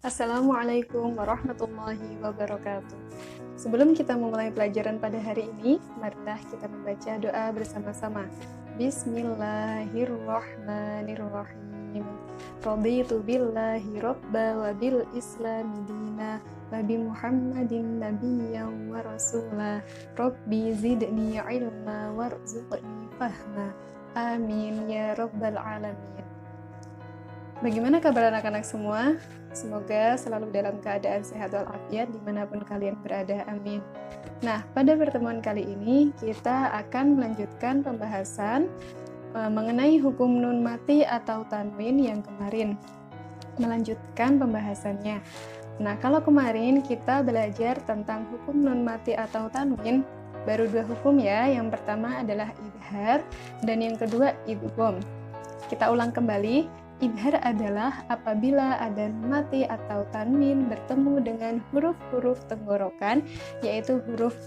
Assalamualaikum warahmatullahi wabarakatuh. Sebelum kita memulai pelajaran pada hari ini, marilah kita membaca doa bersama-sama. Bismillahirrahmanirrahim. Raditu billahi rabba wa bil islami dina wa bi Muhammadin nabiyyan wa rasula. Rabbi zidni ilma warzuqni fahma. Amin ya rabbal alamin. Bagaimana kabar anak-anak semua? Semoga selalu dalam keadaan sehat walafiat dimanapun kalian berada, amin. Nah, pada pertemuan kali ini kita akan melanjutkan pembahasan mengenai hukum nun mati atau tanwin yang kemarin. Melanjutkan pembahasannya. Nah, kalau kemarin kita belajar tentang hukum nun mati atau tanwin, baru dua hukum ya. Yang pertama adalah idhar dan yang kedua idgham. Kita ulang kembali. Idhar adalah apabila ada nun mati atau tanwin bertemu dengan huruf-huruf tenggorokan, yaitu huruf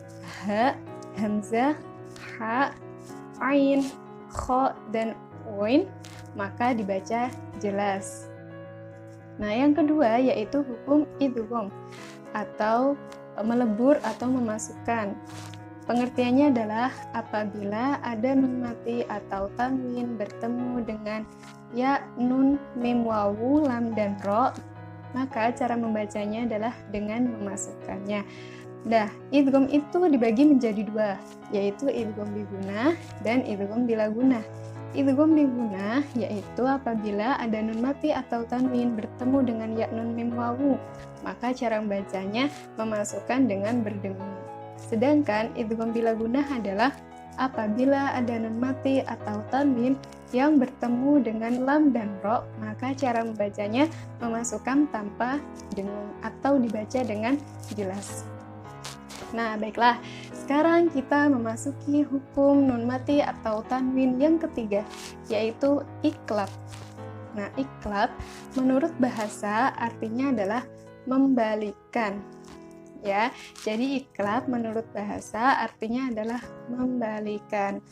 ha, hamzah, ha, ain, kha, dan oin, maka dibaca jelas. Nah, yang kedua yaitu hukum idgham atau melebur atau memasukkan. Pengertiannya adalah apabila ada nun mati atau tanwin bertemu dengan ya, nun, mim, wawu, lam, dan ro, maka cara membacanya adalah dengan memasukkannya. Nah, idgham itu dibagi menjadi dua, yaitu idgham bigunah dan idgham bila gunah. Idgham bigunah yaitu apabila ada nun mati atau tanwin bertemu dengan ya, nun, mim, wawu, maka cara membacanya memasukkan dengan berdengung. Sedangkan idgham bila gunah adalah apabila ada nun mati atau tanwin yang bertemu dengan lam dan ro, maka cara membacanya memasukkan tanpa dengung atau dibaca dengan jelas. Nah, baiklah. Sekarang kita memasuki hukum nun mati atau tanwin yang ketiga, yaitu iqlab. Nah, iqlab menurut bahasa artinya adalah membalikkan. Ya, jadi iqlab menurut bahasa artinya adalah membalikkan.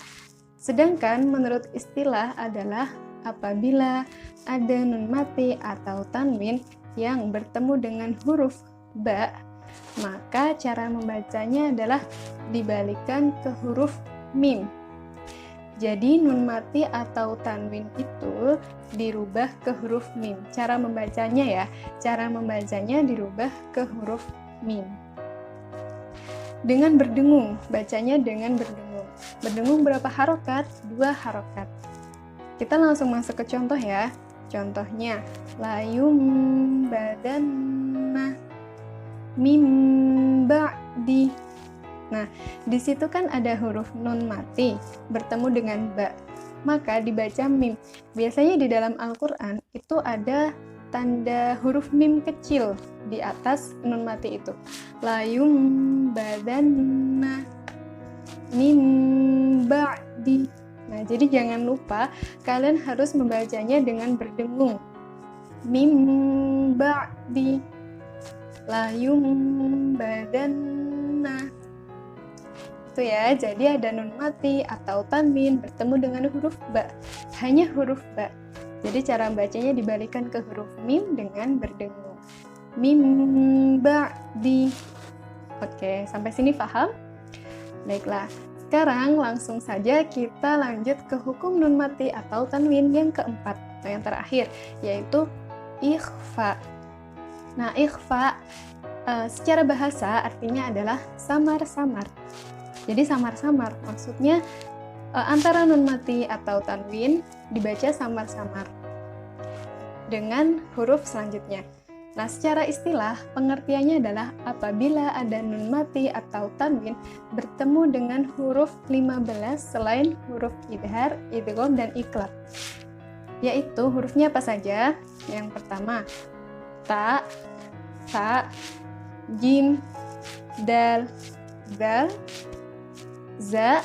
Sedangkan menurut istilah adalah apabila ada nun mati atau tanwin yang bertemu dengan huruf ba, maka cara membacanya adalah dibalikkan ke huruf mim. Jadi nun mati atau tanwin itu dirubah ke huruf mim. Cara membacanya dirubah ke huruf mim. Dengan berdengung, bacanya dengan berdengung. Berdengung berapa harokat? 2 harokat. Kita langsung masuk ke contoh ya. Contohnya, layum badanna mim ba'di. Nah, di situ kan ada huruf nun mati bertemu dengan ba, maka dibaca mim. Biasanya di dalam Al-Quran itu ada tanda huruf mim kecil di atas nun mati itu. Layum badanna mim ba'di. Nah, jadi jangan lupa kalian harus membacanya dengan berdengung. Mim ba'di. Layum badanna. Itu ya, jadi ada nun mati atau tanwin bertemu dengan huruf ba. Hanya huruf ba. Jadi cara bacanya dibalikan ke huruf mim dengan berdengung. Mim ba'di. Oke, sampai sini paham? Baiklah, sekarang langsung saja kita lanjut ke hukum nun mati atau tanwin yang keempat, atau yang terakhir, yaitu ikhfa. Nah, ikhfa secara bahasa artinya adalah samar-samar. Jadi samar-samar, maksudnya antara nun mati atau tanwin dibaca samar-samar dengan huruf selanjutnya. Nah, secara istilah, pengertiannya adalah apabila ada nun mati atau tanwin bertemu dengan huruf 15 selain huruf idhar, idgham, dan iqlab. Yaitu hurufnya apa saja? Yang pertama, ta, sa, jim, dal, zal, za,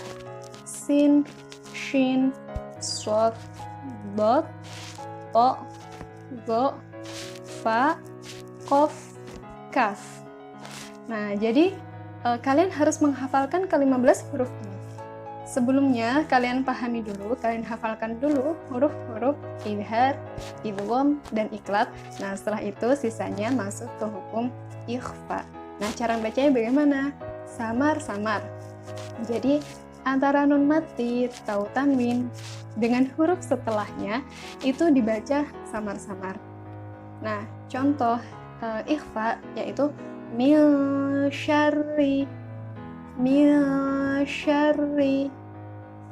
sin, shin, shod, dot, to, zo, fa, qaf, kaf. Nah, jadi kalian harus menghafalkan ke-15 huruf ini. Sebelumnya kalian pahami dulu, kalian hafalkan dulu huruf-huruf idhar, idgham, dan iqlab. Nah, setelah itu sisanya masuk ke hukum ikhfa. Nah, cara bacanya bagaimana? Samar-samar. Jadi, antara nun mati, atau tanwin, dengan huruf setelahnya itu dibaca samar-samar. Nah, contoh ikhfa yaitu min syarri.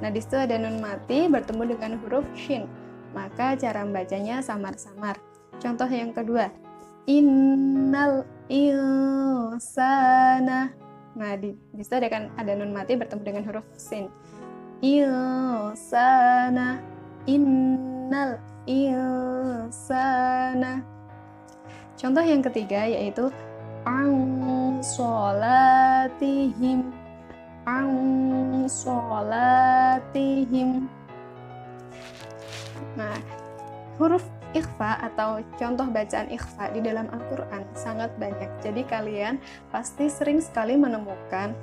Nah, di situ ada nun mati bertemu dengan huruf shin. Maka cara membacanya samar-samar. Contoh yang kedua, innal insana. Nah, di situ ada nun mati bertemu dengan huruf sin. Insana, innal insana. Contoh yang ketiga yaitu an sholatihim. Nah, huruf ikhfa atau contoh bacaan ikhfa di dalam Al-Quran sangat banyak. Jadi kalian pasti sering sekali menemukan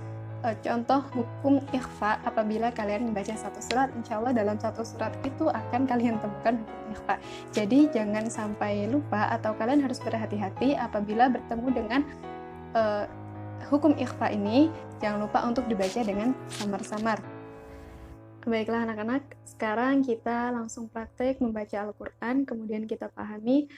contoh hukum ikhfa apabila kalian membaca satu surat. Insya Allah dalam satu surat itu akan kalian temukan hukum ikhfa. Jadi jangan sampai lupa atau kalian harus berhati-hati apabila bertemu dengan hukum ikhfa ini. Jangan lupa untuk dibaca dengan samar-samar. Baiklah anak-anak, sekarang kita langsung praktek membaca Al-Quran, kemudian kita pahami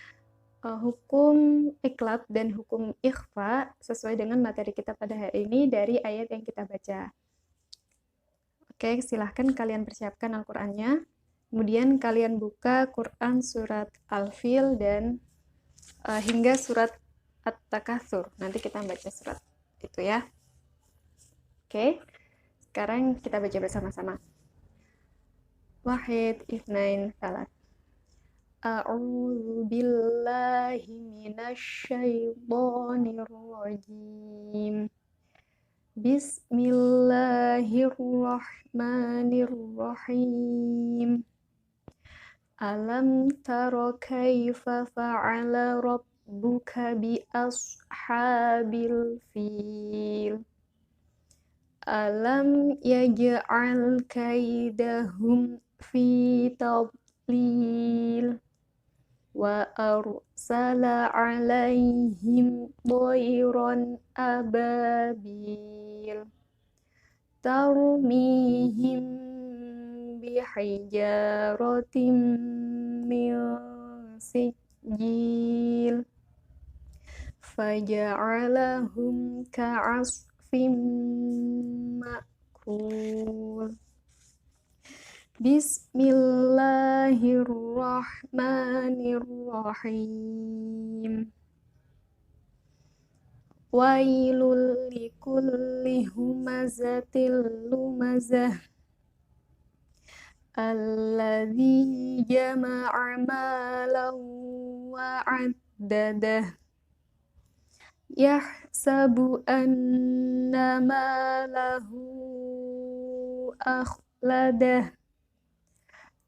hukum iqlab dan hukum ikhfa sesuai dengan materi kita pada hari ini dari ayat yang kita baca. Oke, silahkan kalian persiapkan Al-Qurannya, kemudian kalian buka Quran surat Al-Fil dan hingga surat At-Takatsur. Nanti kita baca surat itu ya. Oke, sekarang kita baca bersama-sama. Wahid, itsnain, tsalatsa. A'udzu billahi minasyaitonir rajim. Bismillahirrahmanirrahim. Alam tara kaifa fa'ala rabbuka bi ashabil fil. Alam yaj'al kaidahum fi tadlil wa arsala 'alaihim thayran ababil tarmihim bihijaratin min sijil faja'alahum ka'asfin ma'kul. Bismillahirrahmanirrahim. Wailul likulli humazatil lumazah alladzi jama'a malan wa 'addadah yahsabu anna malahu akhladah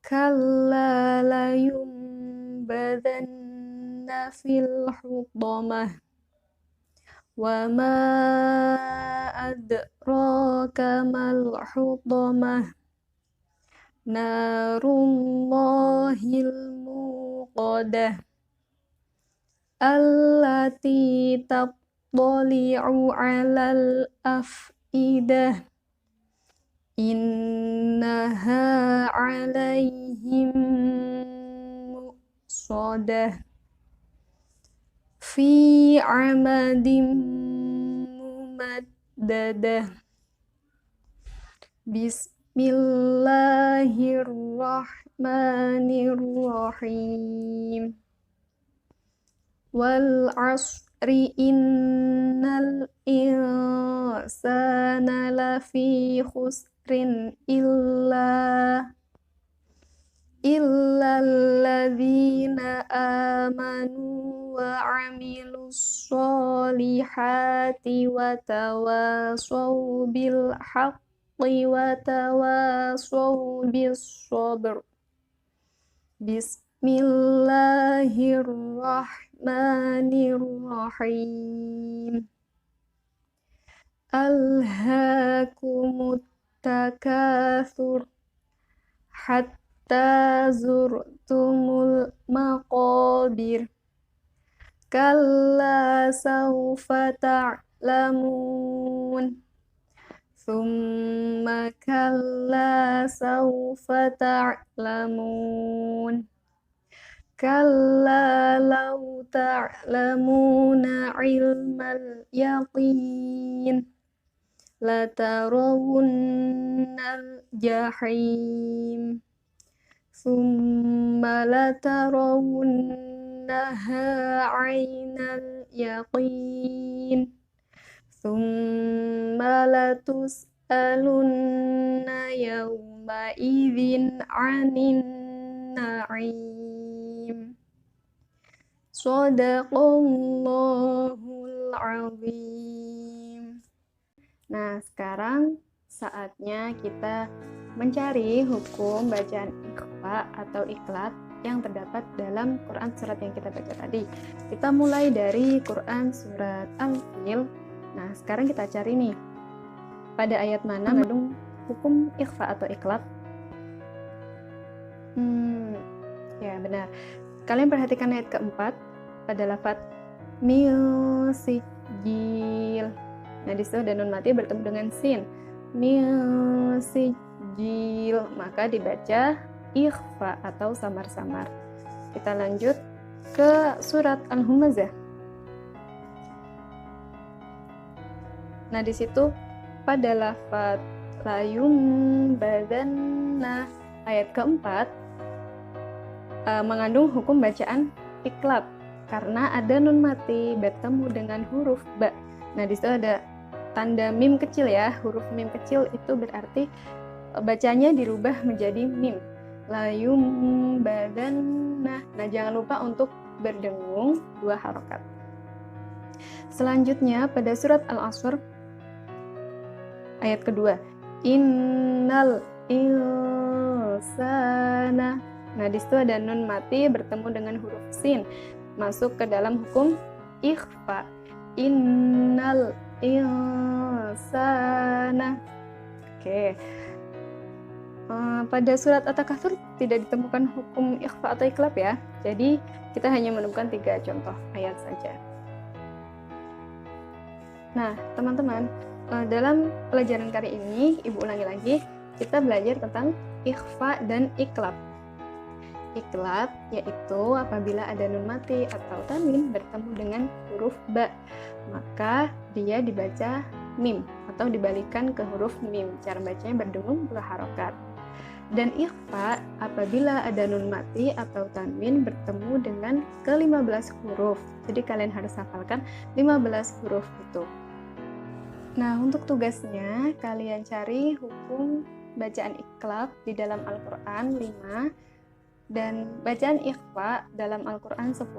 kalla layumbadanna fil hutamah wa ma adraka mal hutamah narullahil muqadah allati tattali'u 'alal afidah innaha 'alaihim mu'sadah fi 'amadin mumaddadah. Bismillahirrahmanirrahim. Wal 'asri innal insana lafi khusrin illalladzina amanu wa 'amilus solihati wa tawasaw bil haqqi wa tawasaw bis sabr. Bismillahirrahmanirrahim. Alhaakumut takatsur hatta zurtumul maqabir kalla sawfa ta'lamun thumma kalla sawfa ta'lamun kalla law ta'lamuna ilmal yaqin latarawunnal jahim thumma latarawunnaha 'ainal yaqin thumma latus'alunna yawma idzin 'anin na'im. Shadaqallahul azim. Nah, sekarang saatnya kita mencari hukum bacaan ikhfa atau ikhlat yang terdapat dalam Quran surat yang kita baca tadi. Kita mulai dari Quran surat Al-Fil. Nah, sekarang kita cari nih, pada ayat mana mengandung hukum ikhfa atau ikhlat? Ya, benar. Kalian perhatikan ayat keempat pada lafadz milsijil. Nah, di situ ada nun mati bertemu dengan sin. Milsijil, maka dibaca ikhfa atau samar-samar. Kita lanjut ke surat Al-Humazah. Nah, di situ pada lafadz layum badanna ayat keempat mengandung hukum bacaan iklab karena ada nun mati bertemu dengan huruf ba. Nah, di situ ada tanda mim kecil ya. Huruf mim kecil itu berarti bacanya dirubah menjadi mim. Layum badanna. Nah, jangan lupa untuk berdengung 2 harokat. Selanjutnya pada surat Al-Asr ayat kedua, innal insana. Nah, di situ ada nun mati bertemu dengan huruf sin, masuk ke dalam hukum ikhfa. Innal insana. Oke. Pada surat At-Takatsur tidak ditemukan hukum ikhfa atau iklab ya. Jadi kita hanya menemukan 3 contoh ayat saja. Nah, teman-teman, dalam pelajaran kali ini, Ibu ulangi lagi, kita belajar tentang ikhfa dan iklab. Iklab yaitu apabila ada nun mati atau tanwin bertemu dengan huruf ba, maka dia dibaca mim atau dibalikan ke huruf mim. Cara bacanya berdengung 2 harokat. Dan ikhfa apabila ada nun mati atau tanwin bertemu dengan ke-15 huruf. Jadi kalian harus hafalkan 15 huruf itu. Nah, untuk tugasnya kalian cari hukum bacaan iklab di dalam Al-Quran 5 dan bacaan ikhfa dalam Al-Quran 10.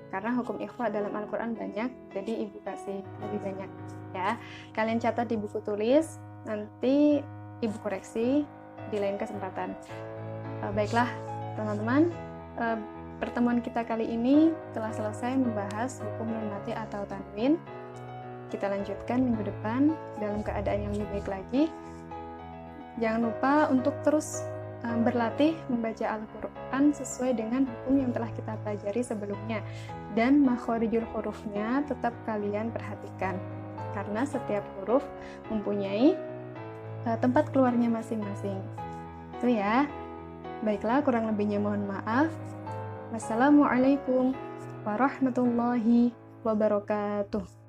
Karena hukum ikhfa dalam Al-Quran banyak, jadi Ibu kasih lebih banyak ya. Kalian catat di buku tulis, nanti Ibu koreksi di lain kesempatan. Baiklah teman-teman, pertemuan kita kali ini telah selesai membahas hukum nun mati atau tanwin. Kita lanjutkan minggu depan dalam keadaan yang lebih baik lagi. Jangan lupa untuk terus berlatih membaca Al-Quran sesuai dengan hukum yang telah kita pelajari sebelumnya, dan makhorijul hurufnya tetap kalian perhatikan karena setiap huruf mempunyai tempat keluarnya masing-masing. Itu ya. Baiklah, kurang lebihnya mohon maaf. Wassalamualaikum warahmatullahi wabarakatuh.